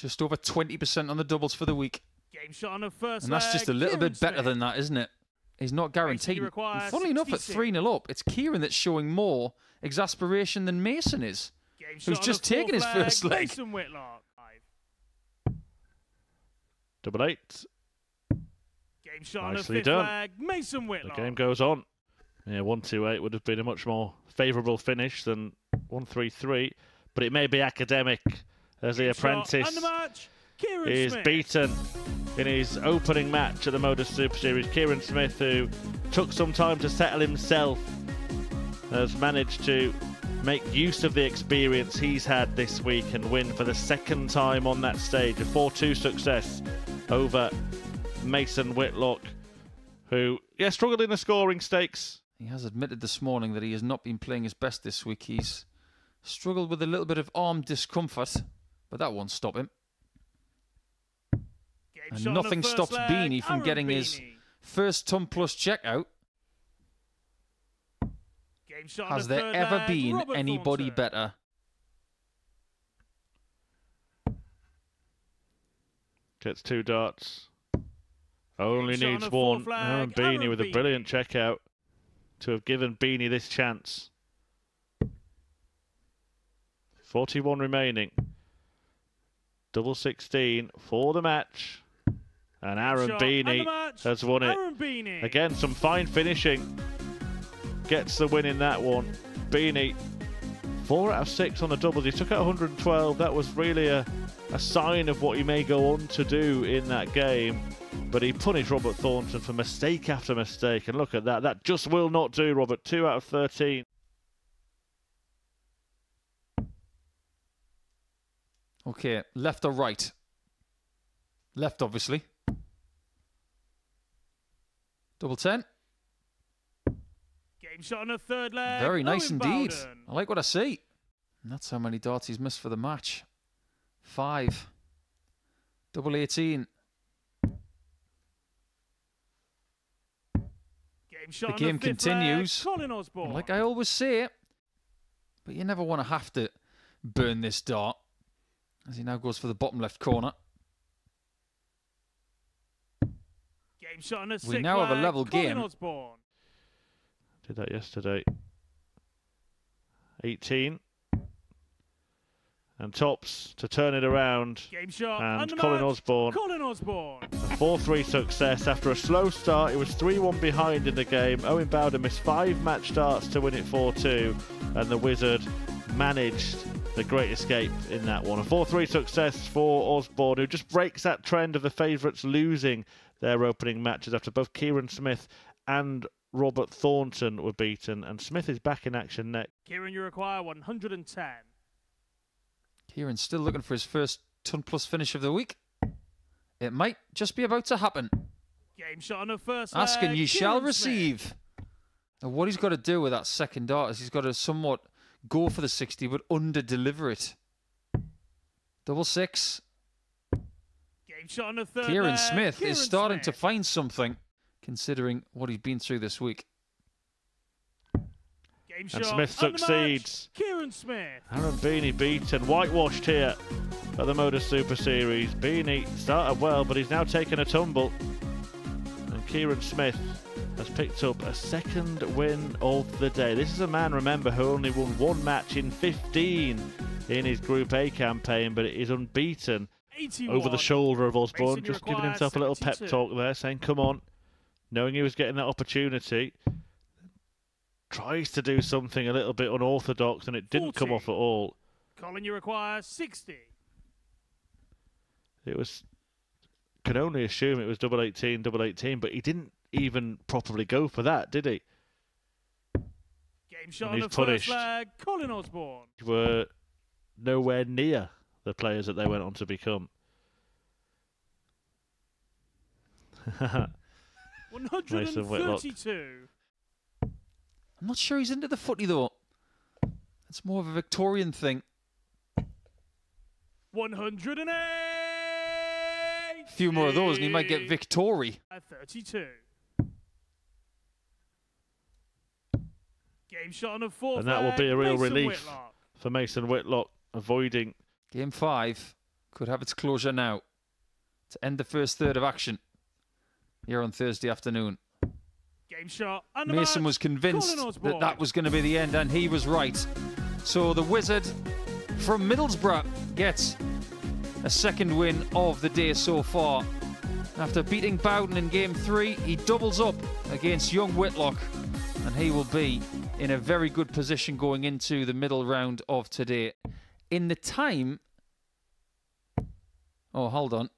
Just over 20% on the doubles for the week. Game shot on the first And that's leg, just a little Kieran bit better Smith. than that, isn't it? He's not guaranteed. And requires funnily enough, at 66. 3-0 up, it's Kieran that's showing more exasperation than Mason is, Game who's shot on just the taken his fourth first leg. Mason Whitlock. 8-8. Game shot on the Nicely fifth done. leg, Mason Whitlock. The game goes on. Yeah, 1-2-8 would have been a much more favourable finish than 1-3-3, but it may be academic as the apprentice And the match, Kieran is Smith. beaten in his opening match at the Modus Super Series. Kieran Smith, who took some time to settle himself, has managed to make use of the experience he's had this week and win for the second time on that stage. A 4-2 success over Mason Whitlock, who, struggled in the scoring stakes. He has admitted this morning that he has not been playing his best this week. He's struggled with a little bit of arm discomfort, but that won't stop him. And nothing stops Beanie from getting his first ton plus checkout. Has there ever been anybody better? Gets 2 darts. Only needs one. Aaron Beanie with a brilliant checkout to have given Beanie this chance. 41 remaining. Double 16 for the match. And Aaron Beanie has won it. Again, some fine finishing. Gets the win in that one. Beanie, 4 out of 6 on the doubles. He took out 112. That was really a sign of what he may go on to do in that game. But he punished Robert Thornton for mistake after mistake. And look at that. That just will not do, Robert. 2 out of 13. Okay, left or right? Left, obviously. Double 10. Game shot on the third leg. Very nice Owen indeed. Bowden. I like what I see. And that's how many darts he's missed for the match. 5. Double 18. The game continues. Colin Osborne. Like I always say, but you never want to have to burn this dart. As he now goes for the bottom left corner. Game shot on the We now have a level Colin game. Osborne. Did that yesterday. 18. And tops to turn it around. Game shot and Colin Osborne. Colin Osborne. A 4-3 success after a slow start. It was 3-1 behind in the game. Owen Bowden missed 5 match starts to win it 4-2. And the Wizard managed the great escape in that one. A 4-3 success for Osborne, who just breaks that trend of the favourites losing their opening matches after both Kieran Smith and Robert Thornton were beaten. And Smith is back in action next. Kieran, you require 110. Kieran's still looking for his first ton plus finish of the week. It might just be about to happen. Game shot on the first Ask and leg, ye shall Kieran receive. Smith. And what he's got to do with that second dart is he's got to somewhat go for the 60 but under-deliver it. Double 6. Game shot on the third Kieran leg, Smith Kieran is starting Smith. to find something, considering what he's been through this week. Game And shot Smith on the match, succeeds. Kieran Smith. Aaron Beanie beaten, whitewashed here at the Modus Super Series. Beanie started well, but he's now taken a tumble. And Kieran Smith has picked up a second win of the day. This is a man, remember, who only won 1 match in 15 in his Group A campaign, but is unbeaten 81. over the shoulder of Osborne. Mason, Just you giving himself a little pep 72. talk there, saying, come on, knowing he was getting that opportunity. Tries to do something a little bit unorthodox, and it didn't 40. come off at all. Colin, you require 60. It was, can only assume it was double 18, but he didn't even properly go for that, did he? Game shot And on he's the punished. first leg, Colin Osborne. Were nowhere near the players that they went on to become. 132. I'm not sure he's into the footy, though. It's more of a Victorian thing. 108. A few more of those and he might get Victory. 32. Game shot on the fourth And that will be a leg, real Mason relief Whitlock. for Mason Whitlock, avoiding Game 5. Could have its closure now to end the first third of action here on Thursday afternoon. Game shot. And Mason was convinced that that was going to be the end, and he was right. So the Wizard from Middlesbrough gets a second win of the day so far. After beating Bowden in Game 3, he doubles up against Young Whitlock, and he will be in a very good position going into the middle round of today. In the time... Oh, hold on.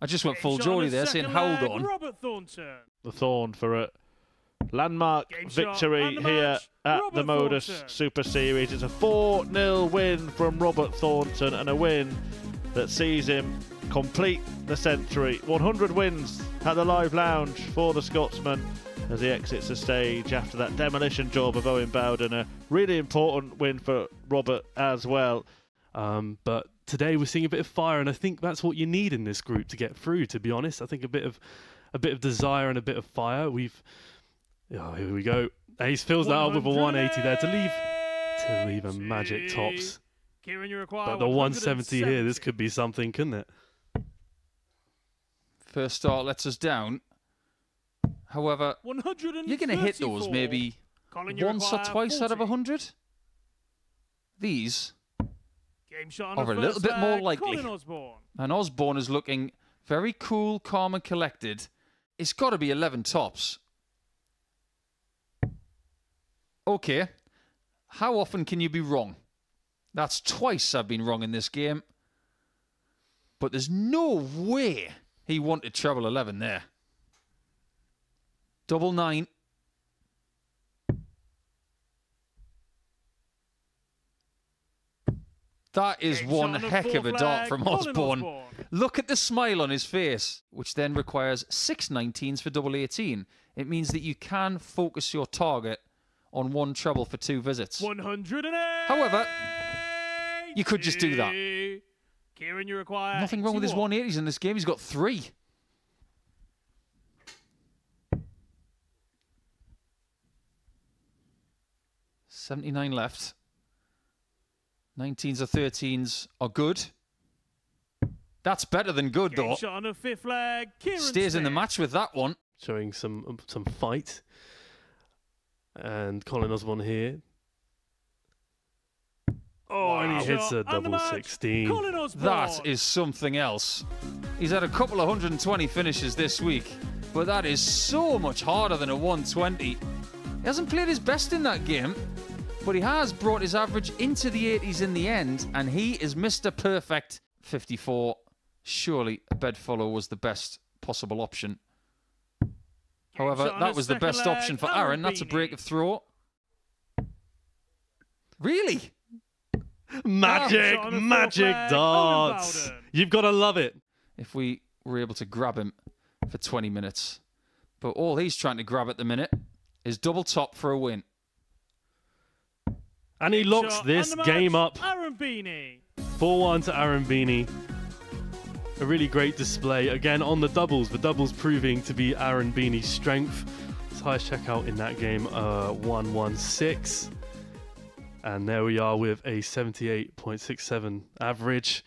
I just went full Geordie there, saying hold on. Robert Thornton. The Thorn for a landmark victory here at the Modus Super Series. It's a 4-0 win from Robert Thornton, and a win that sees him complete the century. 100 wins at the Live Lounge for the Scotsman as he exits the stage after that demolition job of Owen Bowden. A really important win for Robert as well. But today we're seeing a bit of fire, and I think that's what you need in this group to get through, to be honest. I think a bit of desire and a bit of fire. Oh, here we go. Ace fills that up with a 180 there to leave a magic tops. Kieran, you require but the 170 here, this could be something, couldn't it? First start lets us down. However, you're going to hit those maybe once or twice out of 100. These are a little bit more likely. And Osborne is looking very cool, calm and collected. It's got to be 11 tops. Okay. How often can you be wrong? That's twice I've been wrong in this game. But there's no way he wanted treble 11 there. Double 9. That is one heck of a dart from Osborne. Look at the smile on his face, which then requires 6 19s for double 18. It means that you can focus your target on one treble for 2 visits. 108. However, you could just do that. Kieran, you require nothing wrong with his 180s in this game. He's got 3. $79 left. 19s or 13s are good. That's better than good, though. Shot on the 5th leg. Kieran stays in the match with that one. Showing some fight. And Colin Osborne here. Oh, and he hits a double 16. That is something else. He's had a couple of 120 finishes this week, but that is so much harder than a 120. He hasn't played his best in that game, but he has brought his average into the 80s in the end, and he is Mr. Perfect. 54. Surely a bedfollow was the best possible option. However, that was the best option for Aaron. That's a break of throw. Really? Magic darts. You've got to love it. If we were able to grab him for 20 minutes. But all he's trying to grab at the minute is double top for a win. And he locks this game up. 4-1 to Aaron Beeney. A really great display. Again, on the doubles. The doubles proving to be Aaron Beeney's strength. His highest checkout in that game, 116. And there we are with a 78.67 average.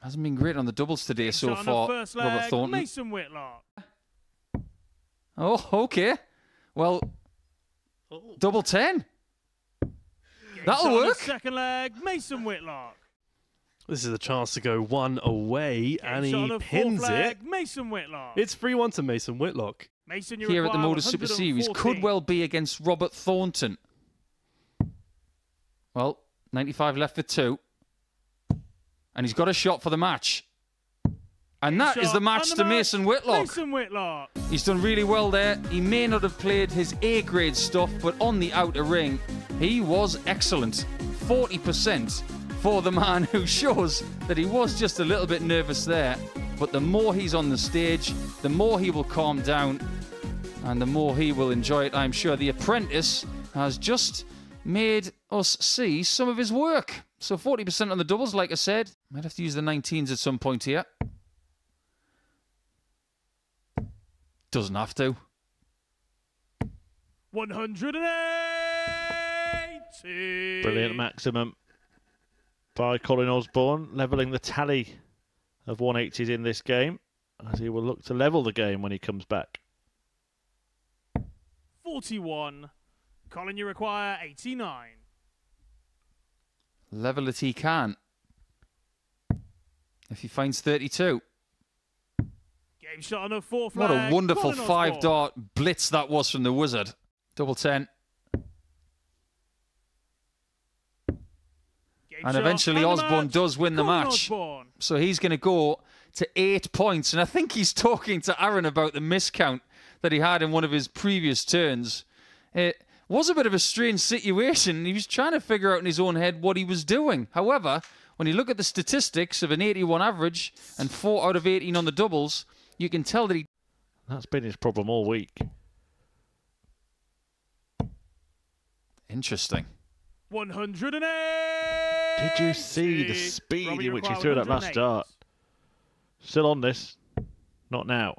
Hasn't been great on the doubles today so far, Robert Thornton. Mason Whitlock. Oh, okay. Well, double 10. That'll work. Second leg, Mason Whitlock. This is a chance to go one away, and he pins it. Mason Whitlock. It's 3-1 to Mason Whitlock. Here at the Modus Super Series could well be against Robert Thornton. Well, 95 left for 2. And he's got a shot for the match. And that is the match to Mason Whitlock. He's done really well there. He may not have played his A-grade stuff, but on the outer ring, he was excellent. 40% for the man who shows that he was just a little bit nervous there. But the more he's on the stage, the more he will calm down and the more he will enjoy it, I'm sure. The Apprentice has just made us see some of his work. So 40% on the doubles, like I said. Might have to use the 19s at some point here. Doesn't have to. 180. Brilliant maximum. by Colin Osborne, levelling the tally of 180s in this game, as he will look to level the game when he comes back. 41. Colin, you require 89. Level it he can. If he finds 32. Game shot on the 4th flag. What a wonderful Colin 5-dart blitz that was from the Wizard. Double 10. And eventually Osborne does win the match. So he's going to go to 8 points. And I think he's talking to Aaron about the miscount that he had in one of his previous turns. It was a bit of a strange situation. He was trying to figure out in his own head what he was doing. However, when you look at the statistics of an 81 average and 4 out of 18 on the doubles, you can tell that he... That's been his problem all week. Interesting. 108. Did you see the speed in which he threw that last dart? Still on this. Not now.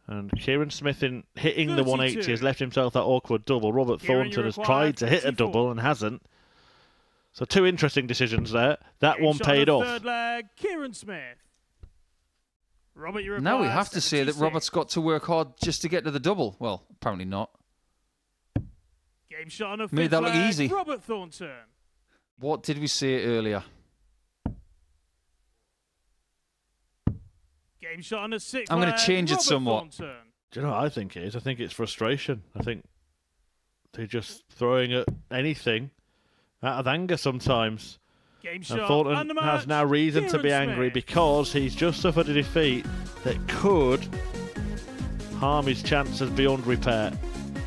And Kieran Smith, in hitting 32. The 180, has left himself that awkward double. Robert Thornton has tried to hit a double and hasn't. So 2 interesting decisions there. That one paid off. Third leg, Kieran Smith. Robert, you now we have to say that Robert's got to work hard just to get to the double. Well, apparently not. Game shot on a made that look easy. Robert Thornton. What did we say earlier? Game shot on a 6th. I'm going to change it somewhat. Thornton. Do you know what I think it is? I think it's frustration. I think they're just throwing at anything out of anger sometimes. Game and Thornton has now reason to be angry because he's just suffered a defeat that could harm his chances beyond repair.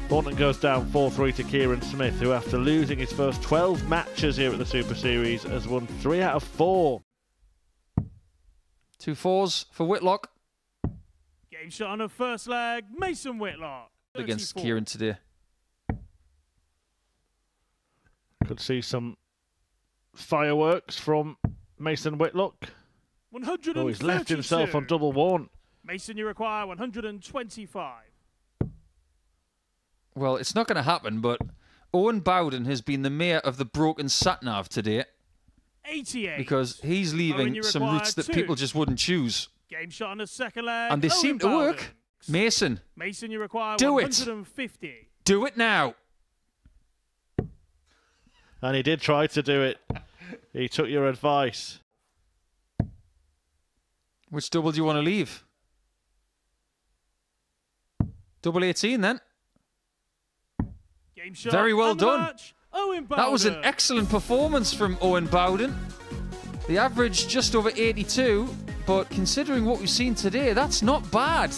Thornton goes down 4-3 to Kieran Smith, who after losing his first 12 matches here at the Super Series has won 3 out of 4. 2 4s for Whitlock. Game shot on the first leg, Mason Whitlock. 34. Against Kieran today. Could see some fireworks from Mason Whitlock. 132. Oh, he's left himself on double 1. Mason, you require 125. Well, it's not going to happen, but Owen Bowden has been the mayor of the broken sat-nav today. 88. Because he's leaving some routes that people just wouldn't choose. Game shot on the second leg. And they seem to work. Mason. Mason, you require do 150. It. Do it now. And he did try to do it. He took your advice. Which double do you want to leave? Double 18 then. Game shot. Very well done. Match, Owen Bowden. That was an excellent performance from Owen Bowden. The average just over 82, but considering what we've seen today, that's not bad.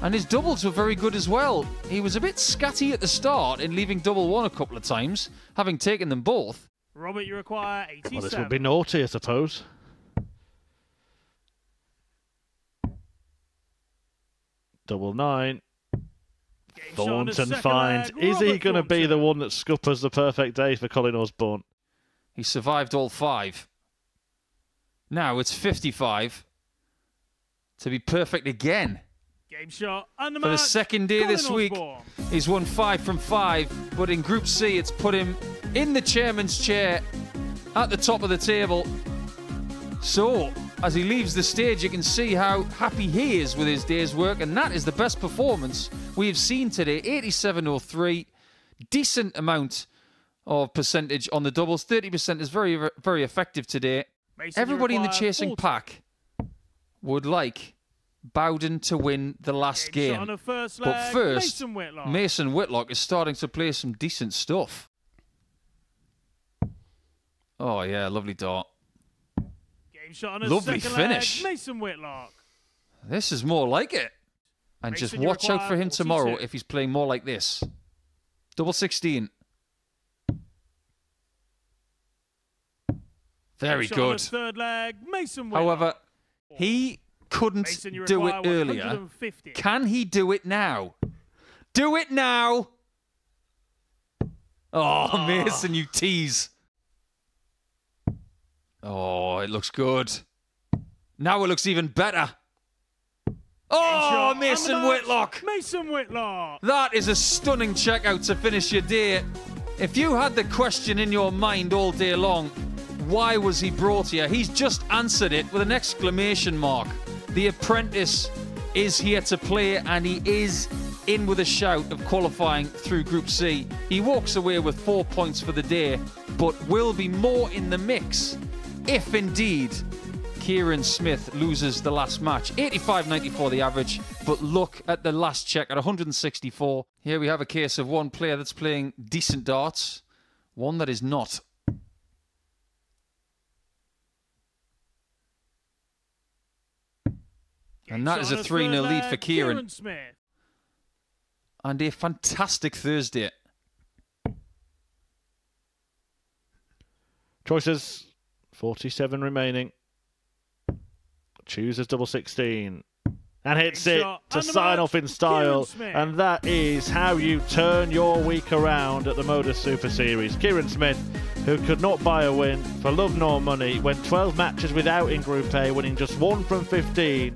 And his doubles were very good as well. He was a bit scatty at the start in leaving double 1 a couple of times, having taken them both. Robert, you require 87. Well, this would be naughty, I suppose. Double 9. Thornton finds. Is he going to be the one that scuppers the perfect day for Colin Osborne? He survived all 5. Now it's 55 to be perfect again. Game shot and the for the second day this week. He's won 5 from 5, but in Group C it's put him in the chairman's chair at the top of the table. So, as he leaves the stage, you can see how happy he is with his day's work, and that is the best performance we have seen today. 87.03, decent amount of percentage on the doubles. 30% is very, very effective today. Mason, everybody in the chasing pack would like Bowden to win the last game. But first, Mason Whitlock is starting to play some decent stuff. Oh, yeah, lovely dart. Lovely finish. Mason Whitlock. This is more like it. And Mason, just watch out for him tomorrow if he's playing more like this. Double 16. Very good. Third leg, Mason Whitlock. However, he couldn't do it earlier. Can he do it now? Do it now! Oh, Mason, you tease. Oh, it looks good. Now it looks even better. Oh, Mason Whitlock. Mason Whitlock. That is a stunning checkout to finish your day. If you had the question in your mind all day long, Why was he brought here? He's just answered it with an exclamation mark. The apprentice is here to play, and he is in with a shout of qualifying through Group C. He walks away with 4 points for the day, but will be more in the mix if indeed Kieran Smith loses the last match. 85.94 the average, but look at the last check at 164. Here we have a case of one player that's playing decent darts, one that is not. And that is a 3-0 lead for Kieran. Smith. And a fantastic Thursday. Choices, 47 remaining. Chooses double 16. And hits it to sign off in style. And that is how you turn your week around at the Modus Super Series. Kieran Smith, who could not buy a win for love nor money, went 12 matches without in Group A, winning just 1 from 15.